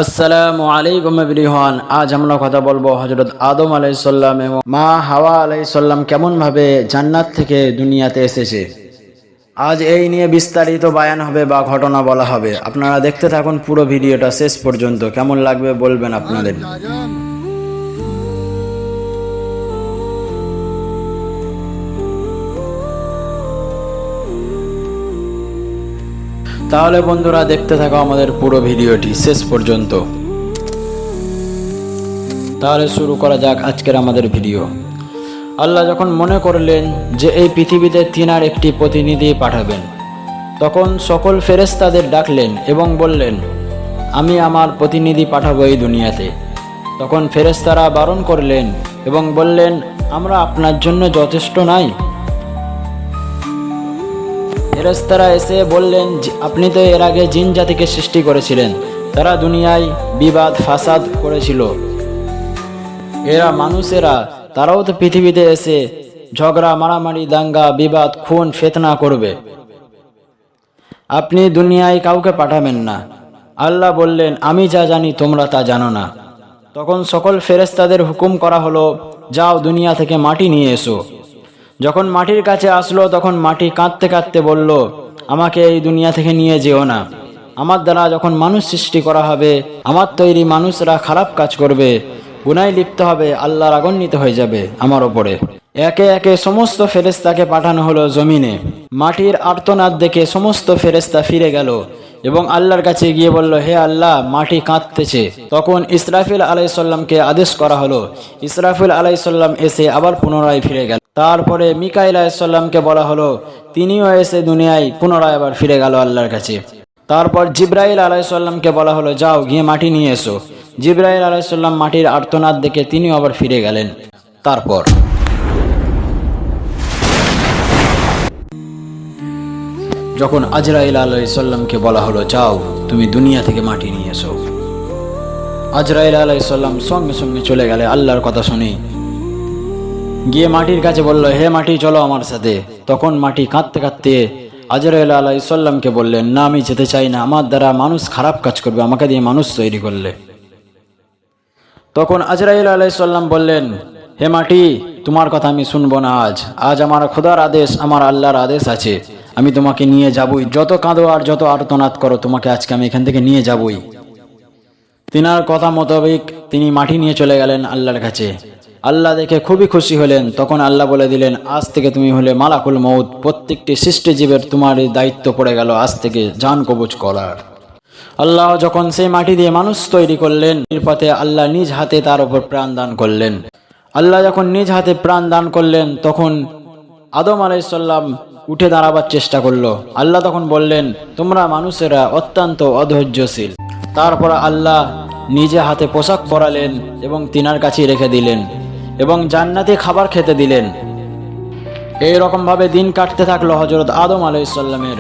আসসালামু আলাইকুম এভরিওয়ান। আজ আমরা কথা বলবো হযরত আদম আলাইহিস সালাম এবং মা হাওয়া আলাইহিস সালাম কেমন ভাবে জান্নাত থেকে দুনিয়াতে এসেছে। আজ এই নিয়ে বিস্তারিত বয়ান হবে বা ঘটনা বলা হবে। আপনারা দেখতে থাকুন পুরো ভিডিওটা শেষ পর্যন্ত। কেমন লাগবে বলবেন আপনাদের। তাহলে বন্ধুরা দেখতে থাকো আমাদের পুরো ভিডিওটি শেষ পর্যন্ত। তাহলে শুরু করা যাক আজকের আমাদের ভিডিও। আল্লাহ যখন মনে করলেন যে এই পৃথিবীতে তিনার একটি প্রতিনিধি পাঠাবেন, তখন সকল ফেরেশতাদের ডাকলেন এবং বললেন, আমি আমার প্রতিনিধি পাঠাবো এই দুনিয়াতে। তখন ফেরেশতারা বারণ করলেন এবং বললেন, আমরা আপনার জন্য যথেষ্ট নাই। ফেরেশতারা এসে বললেন, আপনি তো এর আগে জিন জাতিকে সৃষ্টি করেছিলেন, তারা দুনিয়ায় বিবাদ ফাসাদ করেছিল। এরা মানুষেরা, তারাও তো পৃথিবীতে এসে ঝগড়া মারামারি দাঙ্গা বিবাদ খুন ফিতনা করবে। আপনি দুনিয়ায় কাউকে পাঠাবেন না। আল্লাহ বললেন, আমি যা জানি তোমরা তা জানো না। তখন সকল ফেরেশতাদের হুকুম করা হলো, যাও দুনিয়া থেকে মাটি নিয়ে এসো। যখন মাটির কাছে আসলো তখন মাটি কাঁদতে কাঁদতে বলল, আমাকে এই দুনিয়া থেকে নিয়ে যেও না। আমার দ্বারা যখন মানুষ সৃষ্টি করা হবে, আমার তৈরি মানুষরা খারাপ কাজ করবে, গুনায় লিপ্ত হবে, আল্লাহ রাগান্বিত হয়ে যাবে আমার ওপরে। একে একে সমস্ত ফেরেশতাকে পাঠানো হলো জমিনে। মাটির আর্তনাদ দেখে সমস্ত ফেরেশতা ফিরে গেল এবং আল্লাহর কাছে গিয়ে বলল, হে আল্লাহ, মাটি কাঁদতেছে। তখন ইসরাফিল আলাইহিস সালামকে আদেশ করা হলো। ইসরাফিল আলাইহিস সালাম এসে আবার পুনরায় ফিরে গেল। তারপরে মিকাইল আলাইহিস সালামকে বলা হলো, তিনিও এসে দুনিয়ায় পুনরায় আবার ফিরে গেল আল্লাহর কাছে। তারপর জিবরাইল আলাইহিস সালামকে বলা হলো, যাও গিয়ে মাটি নিয়ে এসো। জিবরাইল আলাইহিস সালাম মাটির আর্তনাদ দেখে তিনিও আবার ফিরে গেলেন। তারপর যখন আজরাইল আলাইহিস সালামকে বলা হলো, যাও তুমি দুনিয়া থেকে মাটি নিয়ে এসো। আজরাইল আলাইহিস সালাম সঙ্গে সঙ্গে চলে গেলে আল্লাহর কথা শুনে। গিয়ে মাটির কাছে বলল, হে মাটি চলো আমার সাথে। তখন মাটি কাঁদতে কাঁদতে আজরাইল আলাইহিস সালামকে বললেন, না আমি যেতে চাই না, আমার দ্বারা মানুষ খারাপ কাজ করবে, আমাকে দিয়ে মানুষ তৈরি করলে। তখন আজরাইল আলাইহিস সালাম বললেন, হে মাটি, তোমার কথা আমি শুনবো না। আজ আমার খোদার আদেশ, আমার আল্লাহর আদেশ আছে, আমি তোমাকে নিয়ে যাবই। যত কাঁদো আর যত আর্তনাদ করো, তোমাকে আজকে আমি এখান থেকে নিয়ে যাবই। তিনার কথা মোতাবেক তিনি মাটি নিয়ে চলে গেলেন আল্লাহর কাছে। আল্লাহ দেখে খুবই খুশি হলেন। তখন আল্লাহ বলে দিলেন, আজ থেকে তুমি হলে মালাকুল মউত, প্রত্যেকটি সৃষ্টি জীবের তোমার এই দায়িত্ব পড়ে গেল আজ থেকে জান কবজ করার। আল্লাহ যখন সেই মাটি দিয়ে মানুষ তৈরি করলেন, এর পথে আল্লাহ নিজ হাতে তার উপর প্রাণ দান করলেন। আল্লাহ যখন নিজ হাতে প্রাণ দান করলেন, তখন আদম আলাইহিস সালাম উঠে দাঁড়াবার চেষ্টা করলো। আল্লাহ তখন বললেন, তোমরা মানুষেরা অত্যন্ত অধৈর্যশীল। তারপর আল্লাহ নিজে হাতে পোশাক পরালেন এবং তিনার কাছে রেখে দিলেন এবং জান্নাতে খাবার খেতে দিলেন। এইরকম ভাবে দিন কাটতে থাকলো হযরত আদম আলাইহিস সালামের।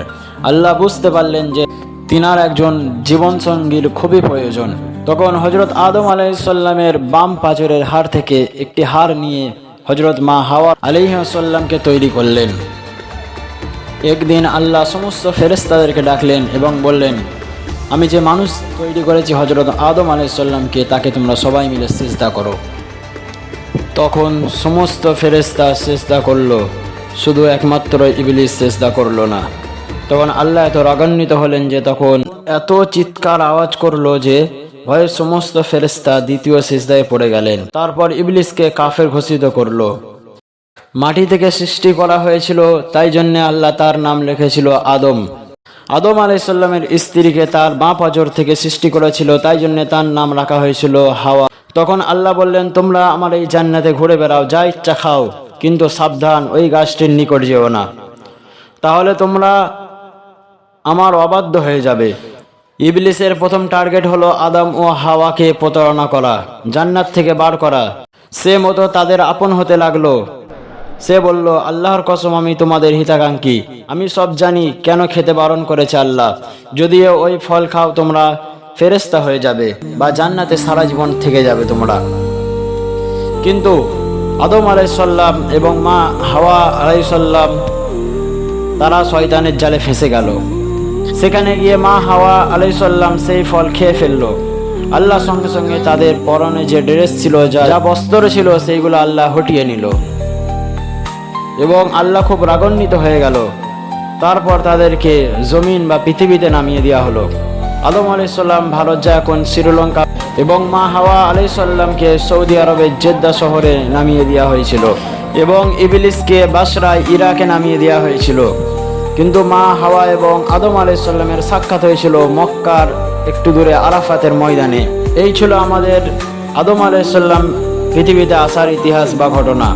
আল্লাহ বুঝতে পারলেন যে তিনার একজন জীবনসঙ্গীর খুবই প্রয়োজন। তখন হযরত আদম আলাইহিস সালামের বাম পাঁজরের হাড় থেকে একটি হাড় নিয়ে হযরত মা হাওয়া আলাইহিস সালামকে তৈরি করলেন। একদিন আল্লাহ সমস্ত ফেরেশতাদেরকে ডাকলেন এবং বললেন, আমি যে মানুষ তৈরি করেছি হযরত আদম আলাইহিস সালামকে, তাকে তোমরা সবাই মিলে সিজদা করো। তখন সমস্ত ফেরেশতা সিজদা করলো, শুধু একমাত্র ইবলিস সিজদা করলো না। তখন আল্লাহ এত রাগান্বিত হলেন যে তখন এত চিৎকার আওয়াজ করলো যে ভয়ে সমস্ত ফেরেশতা দ্বিতীয় সিজদায় পড়ে গেলেন। তারপর ইবলিসকে কাফের ঘোষিত করলো। মাটি থেকে সৃষ্টি করা হয়েছিল, তাই জন্য আল্লাহ তার নাম রেখেছিল আদম। আদম আলাইহিস সালামের স্ত্রীকে তার বাঁ পাঁজর থেকে সৃষ্টি করেছিল, তাই জন্য তার নাম রাখা হয়েছিল হাওয়া। তখন আল্লাহ বললেন, তোমরা আমার এই জান্নাতে ঘুরে বেড়াও, যা ইচ্ছা খাও, কিন্তু সাবধান, ওই গাছটির নিকট যেও না, তাহলে তোমরা আমার অবাধ্য হয়ে যাবে। ইবলিসের প্রথম টার্গেট হলো আদম ও হাওয়াকে প্রতারণা করা, জান্নাত থেকে বার করা। সে মতো তাদের আপন হতে লাগলো। সে বলল, আল্লাহর কসম, আমি তোমাদের হিতাকাঙ্ক্ষী, আমি সব জানি কেন খেতে বারণ করেছে আল্লাহ। যদিও ওই ফল খাও তোমরা ফেরেশতা হয়ে যাবে বা জান্নাতে সারা জীবন থেকে যাবে তোমরা। কিন্তু আদম আলাইহিস সালাম এবং মা হাওয়া আলাইহিস সালাম তারা শয়তানের জালে ফেঁসে গেল। সেখানে গিয়ে মা হাওয়া আলাইহিস সালাম সেই ফল খেয়ে ফেলল। আল্লাহ সঙ্গে সঙ্গে তাদের পরনে যে ড্রেস ছিল, যা যা বস্ত্র ছিল, সেইগুলো আল্লাহ হটিয়ে নিল এবং আল্লাহ খুব রাগান্বিত হয়ে গেল। তারপর তাদেরকে জমিন বা পৃথিবীতে নামিয়ে দেওয়া হলো। আদম আলাইসাল্লাম ভারত যা এখন শ্রীলঙ্কা এবং মা হাওয়া আলাইসাল্লামকে সৌদি আরবের জেদ্দা শহরে নামিয়ে দেওয়া হয়েছিল এবং ইবলিসকে বাসরায় ইরাকে নামিয়ে দেওয়া হয়েছিল। কিন্তু মা হাওয়া এবং আদম আলাইসাল্লামের সাক্ষাৎ হয়েছিল মক্কার একটু দূরে আরাফাতের ময়দানে। এই ছিল আমাদের আদম আলাইসাল্লাম পৃথিবীতে আসার ইতিহাস বা ঘটনা।